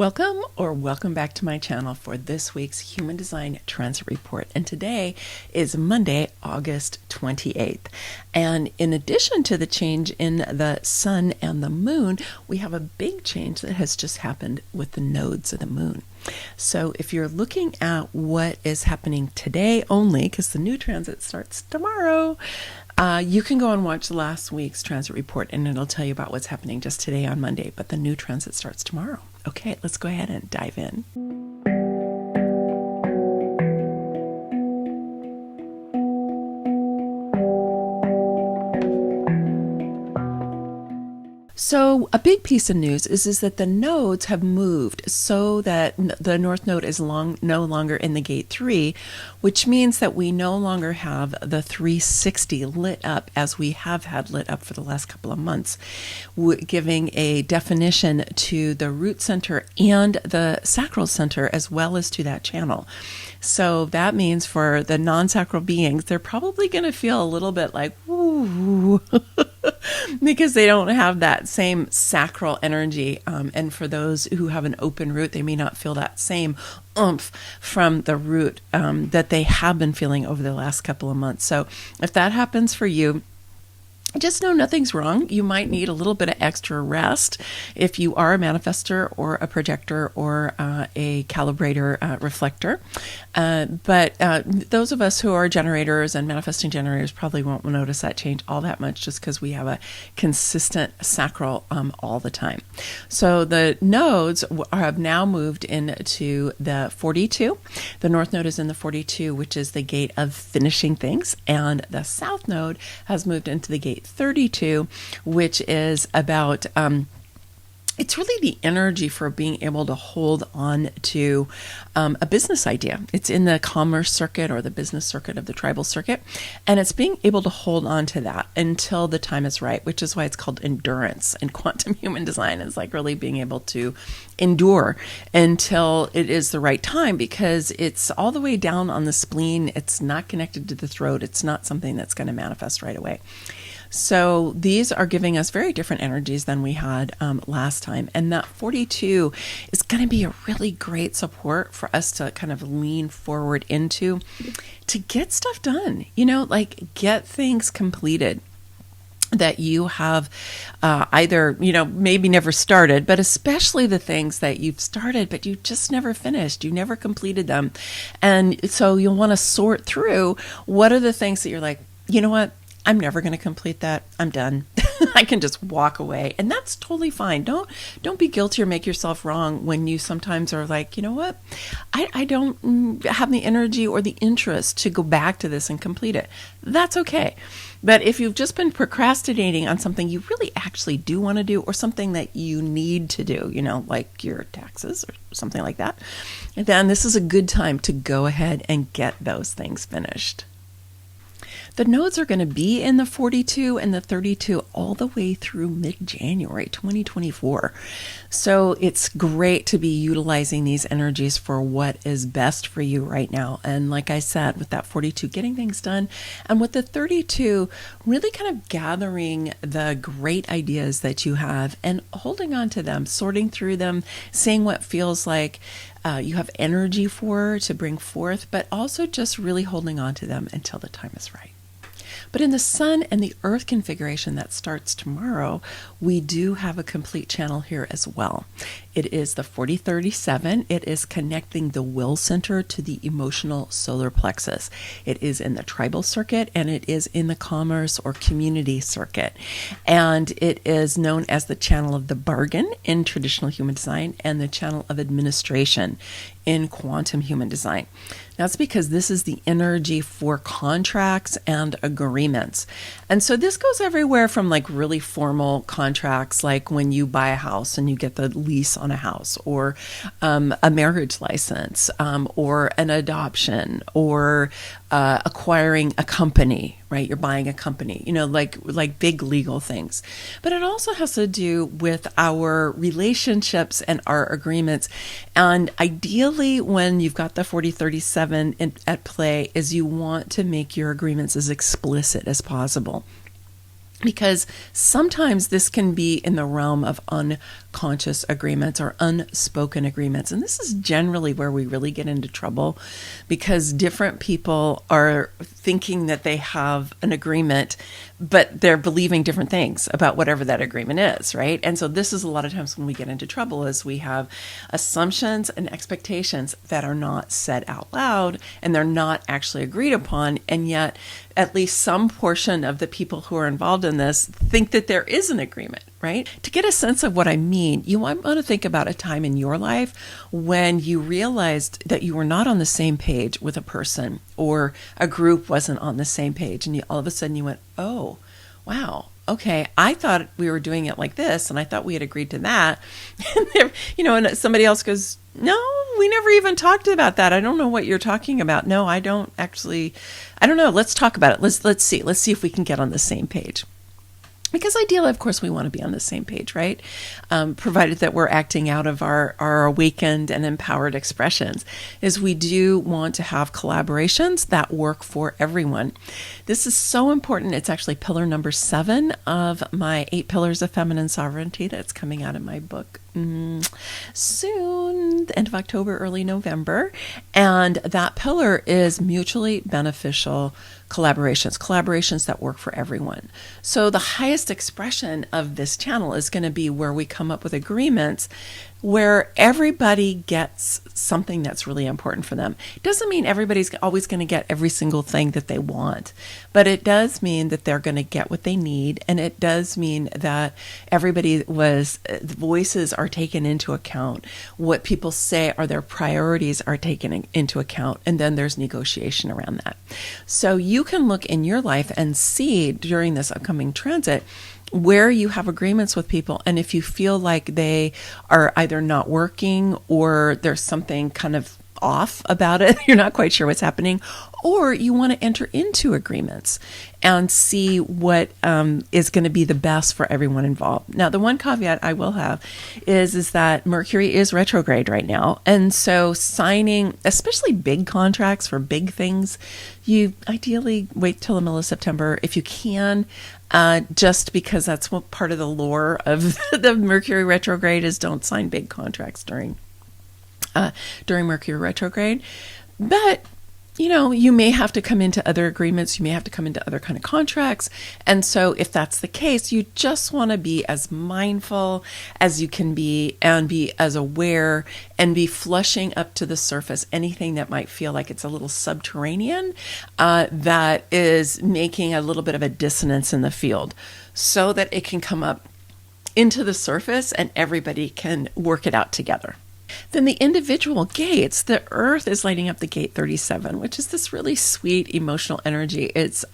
Welcome back to my channel for this week's Human Design Transit Report. And today is Monday, August 28th. And in addition to the change in the sun and the moon, we have a big change that has just happened with the nodes of the moon. So if you're looking at what is happening today only, because the new transit starts tomorrow, you can go and watch last week's transit report and it'll tell you about what's happening just today on Monday, but the new transit starts tomorrow. Okay, let's go ahead and dive in. So a big piece of news is that the nodes have moved so that the North Node is no longer in the gate 3, which means that we no longer have the 360 lit up as we have had lit up for the last couple of months, giving a definition to the root center and the sacral center as well as to that channel. So that means for the non-sacral beings, they're probably going to feel a little bit like, ooh, because they don't have that same sacral energy. And for those who have an open root, they may not feel that same oomph from the root that they have been feeling over the last couple of months. So if that happens for you, just know nothing's wrong. You might need a little bit of extra rest if you are a manifester or a projector or a calibrator reflector. But those of us who are generators and manifesting generators probably won't notice that change all that much just because we have a consistent sacral all the time. So the nodes have now moved into the 42. The North Node is in the 42, which is the gate of finishing things. And the South Node has moved into the gate 32, which is about it's really the energy for being able to hold on to a business idea. It's in the commerce circuit or the business circuit of the tribal circuit, and it's being able to hold on to that until the time is right, which is why it's called endurance in quantum human design. It's like really being able to endure until it is the right time, because it's all the way down on the spleen. It's not connected to the throat. It's not something that's going to manifest right away. So these are giving us very different energies than we had last time. And that 42 is going to be a really great support for us to kind of lean forward into to get stuff done, like get things completed that you have either, maybe never started, but especially the things that you've started, but you just never finished. You never completed them. And so you'll want to sort through what are the things that you're like, you know what? I'm never going to complete that. I'm done. I can just walk away. And that's totally fine. Don't be guilty or make yourself wrong when you sometimes are like, you know what? I don't have the energy or the interest to go back to this and complete it. That's okay. But if you've just been procrastinating on something you really actually do want to do, or something that you need to do, like your taxes or something like that, then this is a good time to go ahead and get those things finished. The nodes are going to be in the 42 and the 32 all the way through mid-January 2024. So it's great to be utilizing these energies for what is best for you right now. And like I said, with that 42, getting things done, and with the 32, really kind of gathering the great ideas that you have and holding on to them, sorting through them, seeing what feels like you have energy for to bring forth, but also just really holding on to them until the time is right. But in the Sun and the Earth configuration that starts tomorrow, we do have a complete channel here as well. It is the 4037. It is connecting the will center to the emotional solar plexus. It is in the tribal circuit, and it is in the commerce or community circuit. And it is known as the channel of the bargain in traditional human design and the channel of administration in quantum human design. That's because this is the energy for contracts and agreements. And so this goes everywhere from like really formal contracts, like when you buy a house and you get the lease on a house, or a marriage license, or an adoption, or acquiring a company, right? You're buying a company, like big legal things. But it also has to do with our relationships and our agreements. And ideally, when you've got the 4037 at play, is you want to make your agreements as explicit as possible. Because sometimes this can be in the realm of unconscious agreements or unspoken agreements. And this is generally where we really get into trouble, because different people are thinking that they have an agreement, but they're believing different things about whatever that agreement is, right? And so this is a lot of times when we get into trouble, is we have assumptions and expectations that are not said out loud, and they're not actually agreed upon, and yet at least some portion of the people who are involved in this think that there is an agreement, right? To get a sense of what I mean, you want to think about a time in your life when you realized that you were not on the same page with a person, or a group wasn't on the same page, and all of a sudden you went, oh, wow, okay, I thought we were doing it like this, and I thought we had agreed to that. And somebody else goes, no, we never even talked about that. I don't know what you're talking about. No, I don't know. Let's talk about it. Let's see if we can get on the same page. Because ideally, of course, we want to be on the same page, right? Provided that we're acting out of our awakened and empowered expressions, is we do want to have collaborations that work for everyone. This is so important. It's actually pillar number 7 of my 8 Pillars of Feminine Sovereignty that's coming out in my book soon, the end of October, early November. And that pillar is mutually beneficial collaborations that work for everyone. So the highest expression of this channel is going to be where we come up with agreements where everybody gets something that's really important for them. It doesn't mean everybody's always going to get every single thing that they want, but it does mean that they're going to get what they need, and it does mean that voices are taken into account. What people say are their priorities are taken into account, and then there's negotiation around that. So you can look in your life and see during this upcoming transit where you have agreements with people, and if you feel like they are either not working or there's something kind of off about it, you're not quite sure what's happening, or you want to enter into agreements and see what is going to be the best for everyone involved. Now, the one caveat I will have is that Mercury is retrograde right now, and so signing, especially big contracts for big things, you ideally wait till the middle of September if you can. Just because that's what part of the lore of the Mercury retrograde is, don't sign big contracts during Mercury retrograde. But you may have to come into other agreements. You may have to come into other kind of contracts. And so if that's the case, you just want to be as mindful as you can be, and be as aware, and be flushing up to the surface anything that might feel like it's a little subterranean, that is making a little bit of a dissonance in the field, so that it can come up into the surface and everybody can work it out together. Then the individual gates, the Earth is lighting up the gate 37, which is this really sweet emotional energy. It's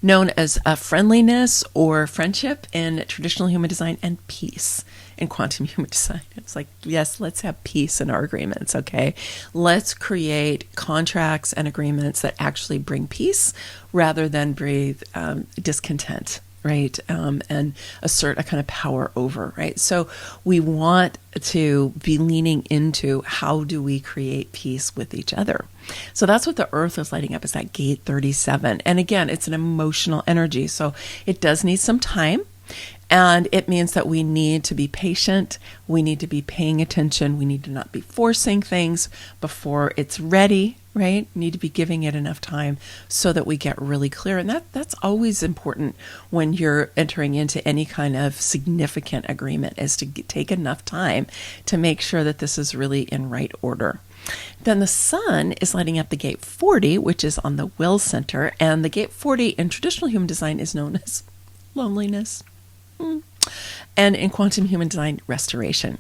known as friendliness or friendship in traditional human design, and peace in quantum human design. It's like, yes, let's have peace in our agreements, okay? Let's create contracts and agreements that actually bring peace rather than breathe discontent. Right, and assert a kind of power over, right? So we want to be leaning into how do we create peace with each other. So that's what the Earth is lighting up, is that gate 37. And again, it's an emotional energy, so it does need some time. And it means that we need to be patient. We need to be paying attention. We need to not be forcing things before it's ready, right? We need to be giving it enough time so that we get really clear. And that's always important when you're entering into any kind of significant agreement, is to take enough time to make sure that this is really in right order. Then the Sun is lighting up the gate 40, which is on the will center. And the gate 40 in traditional human design is known as loneliness. And in quantum human design, restoration.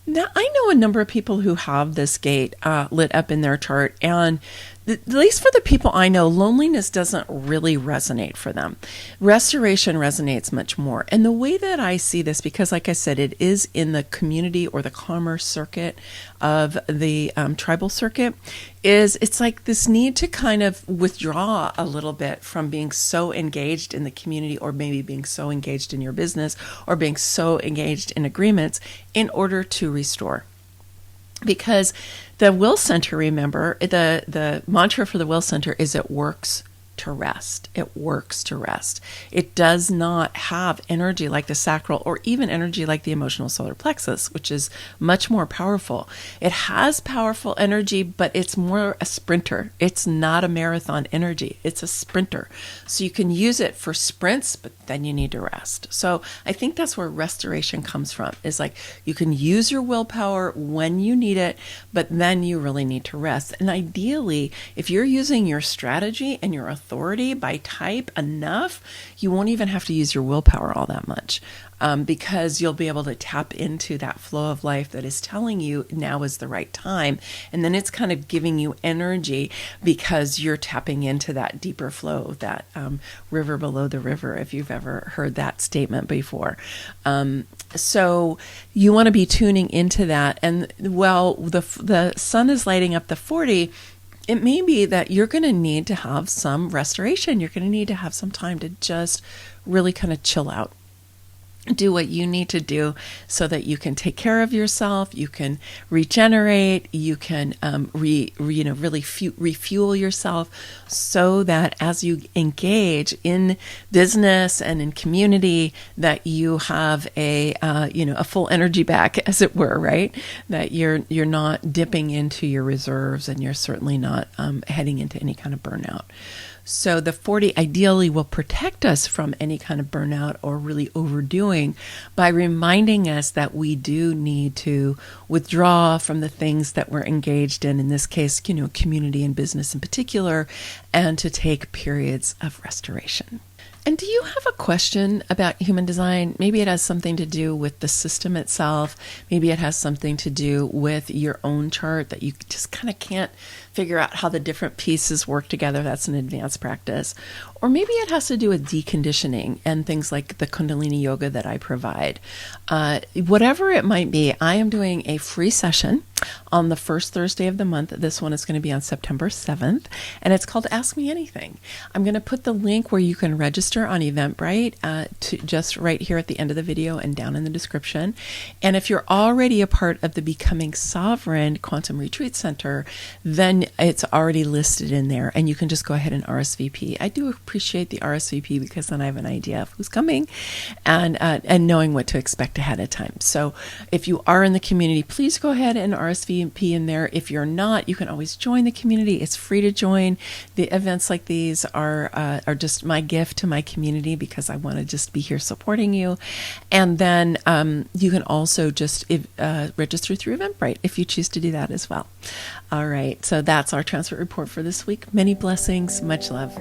Now, I know a number of people who have this gate lit up in their chart, and at least for the people I know, loneliness doesn't really resonate for them. Restoration resonates much more. And the way that I see this, because like I said, it is in the community or the commerce circuit of the tribal circuit, is it's like this need to kind of withdraw a little bit from being so engaged in the community, or maybe being so engaged in your business, or being so engaged in agreements, in order to restore. Because the will center, remember, the mantra for the will center is it works to rest. It works to rest. It does not have energy like the sacral or even energy like the emotional solar plexus, which is much more powerful. It has powerful energy, but it's more a sprinter. It's not a marathon energy. It's a sprinter. So you can use it for sprints, but then you need to rest. So I think that's where restoration comes from, is like you can use your willpower when you need it, but then you really need to rest. And ideally, if you're using your strategy and your authority by type enough, you won't even have to use your willpower all that much, because you'll be able to tap into that flow of life that is telling you now is the right time. And then it's kind of giving you energy because you're tapping into that deeper flow, that river below the river, if you've ever heard that statement before. So you want to be tuning into that. And while the sun is lighting up the 40, it may be that you're going to need to have some restoration. You're going to need to have some time to just really kind of chill out. Do what you need to do so that you can take care of yourself, you can regenerate, you can really refuel yourself, so that as you engage in business and in community, that you have a full energy back, as it were, right? That you're not dipping into your reserves, and you're certainly not heading into any kind of burnout. So the 40 ideally will protect us from any kind of burnout or really overdoing by reminding us that we do need to withdraw from the things that we're engaged in this case, community and business in particular, and to take periods of restoration. And do you have a question about human design? Maybe it has something to do with the system itself. Maybe it has something to do with your own chart that you just kind of can't figure out how the different pieces work together. That's an advanced practice. Or maybe it has to do with deconditioning and things like the Kundalini yoga that I provide. Whatever it might be, I am doing a free session on the first Thursday of the month. This one is going to be on September 7th, and it's called Ask Me Anything. I'm going to put the link where you can register on Eventbrite to just right here at the end of the video and down in the description. And if you're already a part of the Becoming Sovereign Quantum Retreat Center, then it's already listed in there, and you can just go ahead and RSVP. I do appreciate the RSVP because then I have an idea of who's coming and knowing what to expect ahead of time. So if you are in the community, please go ahead and RSVP in there. If you're not, you can always join the community. It's free to join. The events like these are just my gift to my community because I want to just be here supporting you. And then you can also just register through Eventbrite if you choose to do that as well. All right, so that's our transfer report for this week. Many blessings, much love.